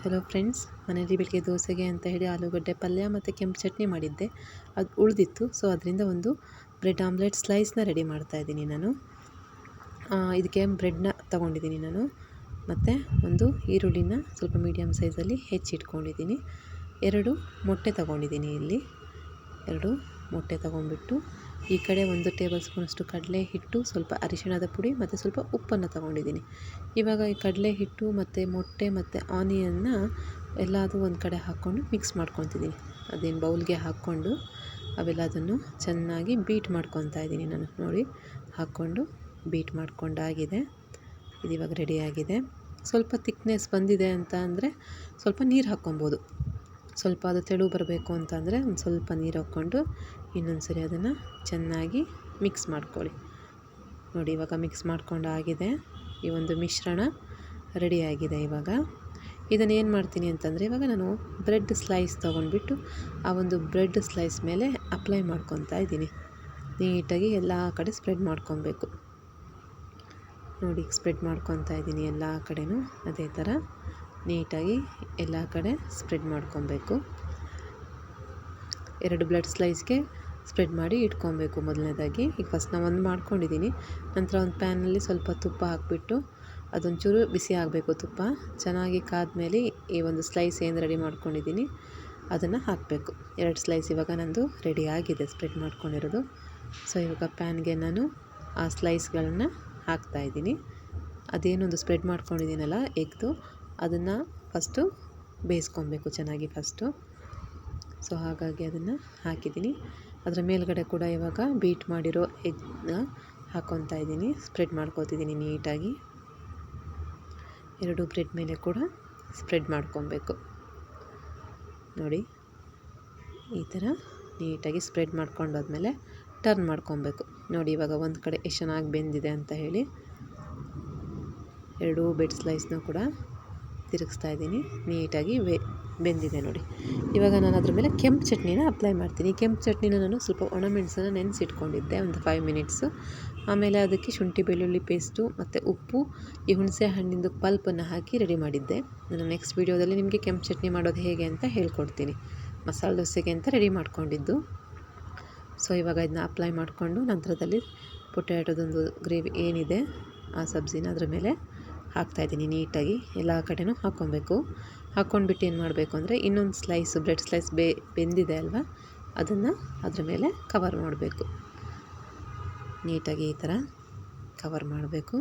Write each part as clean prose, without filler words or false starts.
Hello friends, ಮನೇಲಿ ಬೆಳಗ್ಗೆ ದೋಸೆಗೆ ಅಂತ ಹೇಳಿ ಆಲೂಗಡ್ಡೆ ಪಲ್ಯ ಮತ್ತು ಕೆಂಪು ಚಟ್ನಿ ಮಾಡಿದ್ದೆ. ಅದು ಉಳಿದಿತ್ತು. ಸೊ ಅದರಿಂದ ಒಂದು ಬ್ರೆಡ್ ಆಮ್ಲೆಟ್ ಸ್ಲೈಸ್ನ ರೆಡಿ ಮಾಡ್ತಾಯಿದ್ದೀನಿ ನಾನು. ಇದಕ್ಕೆ ಬ್ರೆಡ್ನ ತೊಗೊಂಡಿದ್ದೀನಿ ನಾನು. ಮತ್ತು ಒಂದು ಈರುಳ್ಳಿನ ಸ್ವಲ್ಪ ಮೀಡಿಯಮ್ ಸೈಜಲ್ಲಿ ಹೆಚ್ಚಿಟ್ಕೊಂಡಿದ್ದೀನಿ. 2 ಮೊಟ್ಟೆ ತೊಗೊಂಡಿದ್ದೀನಿ. ಇಲ್ಲಿ 2 ಮೊಟ್ಟೆ ತೊಗೊಂಡ್ಬಿಟ್ಟು ಈ ಕಡೆ 1 ಟೇಬಲ್ ಸ್ಪೂನಷ್ಟು ಕಡಲೆ ಹಿಟ್ಟು, ಸ್ವಲ್ಪ ಅರಿಶಿಣದ ಪುಡಿ ಮತ್ತು ಸ್ವಲ್ಪ ಉಪ್ಪನ್ನು ತೊಗೊಂಡಿದ್ದೀನಿ. ಇವಾಗ ಈ ಕಡಲೆ ಹಿಟ್ಟು ಮತ್ತು ಮೊಟ್ಟೆ ಮತ್ತು ಆನಿಯನ್ನ ಎಲ್ಲದೂ ಒಂದು ಕಡೆ ಹಾಕ್ಕೊಂಡು ಮಿಕ್ಸ್ ಮಾಡ್ಕೊತಿದ್ದೀನಿ. ಅದೇನು ಬೌಲ್ಗೆ ಹಾಕ್ಕೊಂಡು ಅವೆಲ್ಲದನ್ನು ಚೆನ್ನಾಗಿ ಬೀಟ್ ಮಾಡ್ಕೊತಾ ಇದ್ದೀನಿ ನಾನು. ನೋಡಿ, ಹಾಕ್ಕೊಂಡು ಬೀಟ್ ಮಾಡ್ಕೊಂಡಾಗಿದೆ. ಇದು ಇವಾಗ ರೆಡಿಯಾಗಿದೆ. ಸ್ವಲ್ಪ ತಿಕ್ನೆಸ್ ಬಂದಿದೆ ಅಂತ ಅಂದರೆ ಸ್ವಲ್ಪ ನೀರು ಹಾಕ್ಕೊಬೋದು. ಸ್ವಲ್ಪ ಅದು ತೆಳು ಬರಬೇಕು ಅಂತಂದರೆ ಒಂದು ಸ್ವಲ್ಪ ನೀರು ಹಾಕ್ಕೊಂಡು ಇನ್ನೊಂದು ಸರಿ ಅದನ್ನು ಚೆನ್ನಾಗಿ ಮಿಕ್ಸ್ ಮಾಡ್ಕೊಳ್ಳಿ. ನೋಡಿ, ಇವಾಗ ಮಿಕ್ಸ್ ಮಾಡ್ಕೊಂಡಾಗಿದೆ. ಈ ಒಂದು ಮಿಶ್ರಣ ರೆಡಿಯಾಗಿದೆ. ಇವಾಗ ಇದನ್ನು ಏನು ಮಾಡ್ತೀನಿ ಅಂತಂದರೆ, ಇವಾಗ ನಾನು ಬ್ರೆಡ್ ಸ್ಲೈಸ್ ತೊಗೊಂಡ್ಬಿಟ್ಟು ಆ ಒಂದು ಬ್ರೆಡ್ ಸ್ಲೈಸ್ ಮೇಲೆ ಅಪ್ಲೈ ಮಾಡ್ಕೊತಾ ಇದ್ದೀನಿ. ನೀಟಾಗಿ ಎಲ್ಲ ಕಡೆ ಸ್ಪ್ರೆಡ್ ಮಾಡ್ಕೊಬೇಕು. ನೋಡಿ, ಸ್ಪ್ರೆಡ್ ಮಾಡ್ಕೊತಾ ಇದ್ದೀನಿ ಎಲ್ಲ ಕಡೆನೂ. ಅದೇ ಥರ ನೀಟಾಗಿ ಎಲ್ಲ ಕಡೆ ಸ್ಪ್ರೆಡ್ ಮಾಡ್ಕೊಬೇಕು. 2 ಬ್ರೆಡ್ ಸ್ಲೈಸ್ಗೆ ಸ್ಪ್ರೆಡ್ ಮಾಡಿ ಇಟ್ಕೊಬೇಕು ಮೊದಲನೇದಾಗಿ. ಈಗ ಫಸ್ಟ್ ನಾನು ಒಂದು ಮಾಡ್ಕೊಂಡಿದ್ದೀನಿ. ನಂತರ ಒಂದು ಪ್ಯಾನಲ್ಲಿ ಸ್ವಲ್ಪ ತುಪ್ಪ ಹಾಕಿಬಿಟ್ಟು ಅದೊಂಚೂರು ಬಿಸಿ ಆಗಬೇಕು. ತುಪ್ಪ ಚೆನ್ನಾಗಿ ಕಾದ್ಮೇಲೆ ಈ ಒಂದು ಸ್ಲೈಸ್ ಏನು ರೆಡಿ ಮಾಡ್ಕೊಂಡಿದ್ದೀನಿ ಅದನ್ನು ಹಾಕಬೇಕು. 2 ಸ್ಲೈಸ್ ಇವಾಗ ನಂದು ರೆಡಿ ಆಗಿದೆ, ಸ್ಪ್ರೆಡ್ ಮಾಡ್ಕೊಂಡಿರೋದು. ಸೊ ಇವಾಗ ಪ್ಯಾನ್ಗೆ ನಾನು ಆ ಸ್ಲೈಸ್ಗಳನ್ನು ಹಾಕ್ತಾಯಿದ್ದೀನಿ. ಅದೇನೊಂದು ಸ್ಪ್ರೆಡ್ ಮಾಡ್ಕೊಂಡಿದ್ದೀನಲ್ಲ ಎಗ್ದು, ಅದನ್ನು ಫಸ್ಟು ಬೇಯಿಸ್ಕೊಬೇಕು ಚೆನ್ನಾಗಿ ಫಸ್ಟು. ಸೊ ಹಾಗಾಗಿ ಅದನ್ನು ಹಾಕಿದ್ದೀನಿ. ಅದರ ಮೇಲ್ಗಡೆ ಕೂಡ ಇವಾಗ ಬೀಟ್ ಮಾಡಿರೋ ಎಗ್ನ ಹಾಕ್ಕೊತಾ ಇದ್ದೀನಿ. ಸ್ಪ್ರೆಡ್ ಮಾಡ್ಕೊತಿದ್ದೀನಿ ನೀಟಾಗಿ. 2 ಬ್ರೆಡ್ ಮೇಲೆ ಕೂಡ ಸ್ಪ್ರೆಡ್ ಮಾಡ್ಕೊಬೇಕು. ನೋಡಿ, ಈ ಥರ ನೀಟಾಗಿ ಸ್ಪ್ರೆಡ್ ಮಾಡ್ಕೊಂಡಾದ್ಮೇಲೆ ಟರ್ನ್ ಮಾಡ್ಕೊಬೇಕು. ನೋಡಿ, ಇವಾಗ ಒಂದು ಕಡೆ ಎಷ್ಟು ಚೆನ್ನಾಗಿ ಬೆಂದಿದೆ ಅಂತ ಹೇಳಿ 2 ಬ್ರೆಡ್ ಸ್ಲೈಸ್ನ ಕೂಡ ತಿರುಗಿಸ್ತಾ ಇದ್ದೀನಿ. ನೀಟಾಗಿ ಬೆಂದಿದೆ ನೋಡಿ. ಇವಾಗ ನಾನು ಅದ್ರ ಮೇಲೆ ಕೆಂಪು ಚಟ್ನಿನ ಅಪ್ಲೈ ಮಾಡ್ತೀನಿ. ಕೆಂಪು ಚಟ್ನಿನ ನಾನು ಸ್ವಲ್ಪ ಒಣಮೆಣಸನ್ನು ನೆನೆಸಿಟ್ಕೊಂಡಿದ್ದೆ ಒಂದು 5 ಮಿನಿಟ್ಸು. ಆಮೇಲೆ ಅದಕ್ಕೆ ಶುಂಠಿ ಬೆಳ್ಳುಳ್ಳಿ ಪೇಸ್ಟು ಮತ್ತು ಉಪ್ಪು, ಈ ಹುಣಸೆ ಹಣ್ಣಿಂದು ಪಲ್ಪನ್ನು ಹಾಕಿ ರೆಡಿ ಮಾಡಿದ್ದೆ. ನಾನು ನೆಕ್ಸ್ಟ್ ವೀಡಿಯೋದಲ್ಲಿ ನಿಮಗೆ ಕೆಂಪು ಚಟ್ನಿ ಮಾಡೋದು ಹೇಗೆ ಅಂತ ಹೇಳ್ಕೊಡ್ತೀನಿ. ಮಸಾಲೆ ದೋಸೆಗೆ ಅಂತ ರೆಡಿ ಮಾಡ್ಕೊಂಡಿದ್ದು. ಸೊ ಇವಾಗ ಇದನ್ನ ಅಪ್ಲೈ ಮಾಡಿಕೊಂಡು ನಂತರದಲ್ಲಿ ಪೊಟ್ಯಾಟೊದೊಂದು ಗ್ರೇವಿ ಏನಿದೆ ಆ ಸಬ್ಜಿನ ಅದ್ರ ಮೇಲೆ ಹಾಕ್ತಾಯಿದ್ದೀನಿ. ನೀಟಾಗಿ ಎಲ್ಲ ಕಡೆನೂ ಹಾಕ್ಕೊಬೇಕು. ಹಾಕ್ಕೊಂಡ್ಬಿಟ್ಟು ಏನು ಮಾಡಬೇಕು ಅಂದರೆ, ಇನ್ನೊಂದು ಸ್ಲೈಸು ಬ್ರೆಡ್ ಸ್ಲೈಸ್ ಬೆಂದಿದೆ ಅಲ್ವಾ, ಅದನ್ನು ಅದ್ರ ಮೇಲೆ ಕವರ್ ಮಾಡಬೇಕು. ನೀಟಾಗಿ ಈ ಥರ ಕವರ್ ಮಾಡಬೇಕು.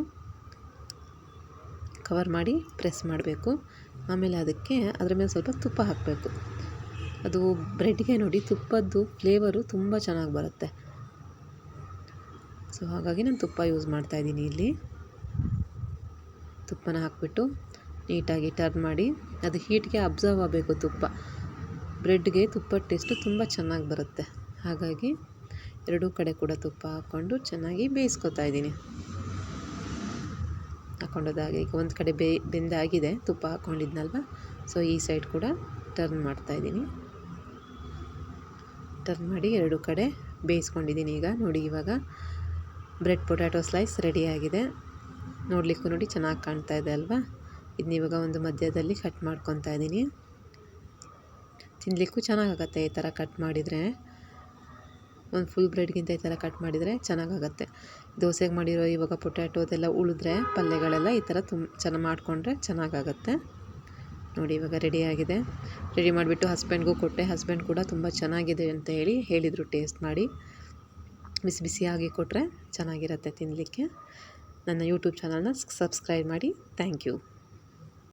ಕವರ್ ಮಾಡಿ ಪ್ರೆಸ್ ಮಾಡಬೇಕು. ಆಮೇಲೆ ಅದಕ್ಕೆ ಅದ್ರ ಮೇಲೆ ಸ್ವಲ್ಪ ತುಪ್ಪ ಹಾಕಬೇಕು. ಅದು ಬ್ರೆಡ್ಗೆ ನೋಡಿ ತುಪ್ಪದ್ದು ಫ್ಲೇವರು ತುಂಬ ಚೆನ್ನಾಗಿ ಬರುತ್ತೆ. ಸೊ ಹಾಗಾಗಿ ನಾನು ತುಪ್ಪ ಯೂಸ್ ಮಾಡ್ತಾಯಿದ್ದೀನಿ ಇಲ್ಲಿ. ತುಪ್ಪನ ಹಾಕಿಬಿಟ್ಟು ನೀಟಾಗಿ ಟರ್ನ್ ಮಾಡಿ, ಅದು ಹೀಟ್ಗೆ ಅಬ್ಸರ್ವ್ ಆಗಬೇಕು ತುಪ್ಪ. ಬ್ರೆಡ್ಗೆ ತುಪ್ಪದ ಟೇಸ್ಟು ತುಂಬ ಚೆನ್ನಾಗಿ ಬರುತ್ತೆ. ಹಾಗಾಗಿ 2 ಕಡೆ ಕೂಡ ತುಪ್ಪ ಹಾಕ್ಕೊಂಡು ಚೆನ್ನಾಗಿ ಬೇಯಿಸ್ಕೊತಾ ಇದ್ದೀನಿ. ಹಾಕ್ಕೊಂಡೋದಾಗೆ ಈಗ ಒಂದು ಕಡೆ ಬೆಂದಾಗಿದೆ, ತುಪ್ಪ ಹಾಕ್ಕೊಂಡಿದ್ನಲ್ವ. ಸೊ ಈ ಸೈಡ್ ಕೂಡ ಟರ್ನ್ ಮಾಡ್ತಾಯಿದ್ದೀನಿ. ಟರ್ನ್ ಮಾಡಿ 2 ಕಡೆ ಬೇಯಿಸ್ಕೊಂಡಿದ್ದೀನಿ. ಈಗ ನೋಡಿ, ಇವಾಗ ಬ್ರೆಡ್ ಪೊಟ್ಯಾಟೊ ಸ್ಲೈಸ್ ರೆಡಿಯಾಗಿದೆ. ನೋಡಲಿಕ್ಕೂ ನೋಡಿ ಚೆನ್ನಾಗಿ ಕಾಣ್ತಾ ಇದೆ ಅಲ್ವಾ. ಇದನ್ನ ಇವಾಗ ಒಂದು ಮಧ್ಯದಲ್ಲಿ ಕಟ್ ಮಾಡ್ಕೊತಾ ಇದ್ದೀನಿ. ತಿನ್ನಲಿಕ್ಕೂ ಚೆನ್ನಾಗಾಗತ್ತೆ ಈ ಥರ ಕಟ್ ಮಾಡಿದರೆ. ಒಂದು ಫುಲ್ ಬ್ರೆಡ್ಗಿಂತ ಈ ಥರ ಕಟ್ ಮಾಡಿದರೆ ಚೆನ್ನಾಗಾಗತ್ತೆ. ದೋಸೆಗೆ ಮಾಡಿರೋ ಇವಾಗ ಪೊಟ್ಯಾಟೋದೆಲ್ಲ ಉಳಿದ್ರೆ ಪಲ್ಯಗಳೆಲ್ಲ ಈ ಥರ ಚೆನ್ನಾಗಿ ಮಾಡಿಕೊಂಡ್ರೆ ಚೆನ್ನಾಗಾಗತ್ತೆ. ನೋಡಿ, ಇವಾಗ ರೆಡಿಯಾಗಿದೆ. ರೆಡಿ ಮಾಡಿಬಿಟ್ಟು ಹಸ್ಬೆಂಡ್ಗೂ ಕೊಟ್ಟೆ. ಹಸ್ಬೆಂಡ್ ಕೂಡ ತುಂಬ ಚೆನ್ನಾಗಿದೆ ಅಂತ ಹೇಳಿದರು ಟೇಸ್ಟ್ ಮಾಡಿ. ಬಿಸಿ ಬಿಸಿಯಾಗಿ ಕೊಟ್ಟರೆ ಚೆನ್ನಾಗಿರುತ್ತೆ ತಿನ್ನಲಿಕ್ಕೆ. ನನ್ನ ಯೂಟ್ಯೂಬ್ ಚಾನಲ್ನ ಸಬ್ಸ್ಕ್ರೈಬ್ ಮಾಡಿ. Thank you.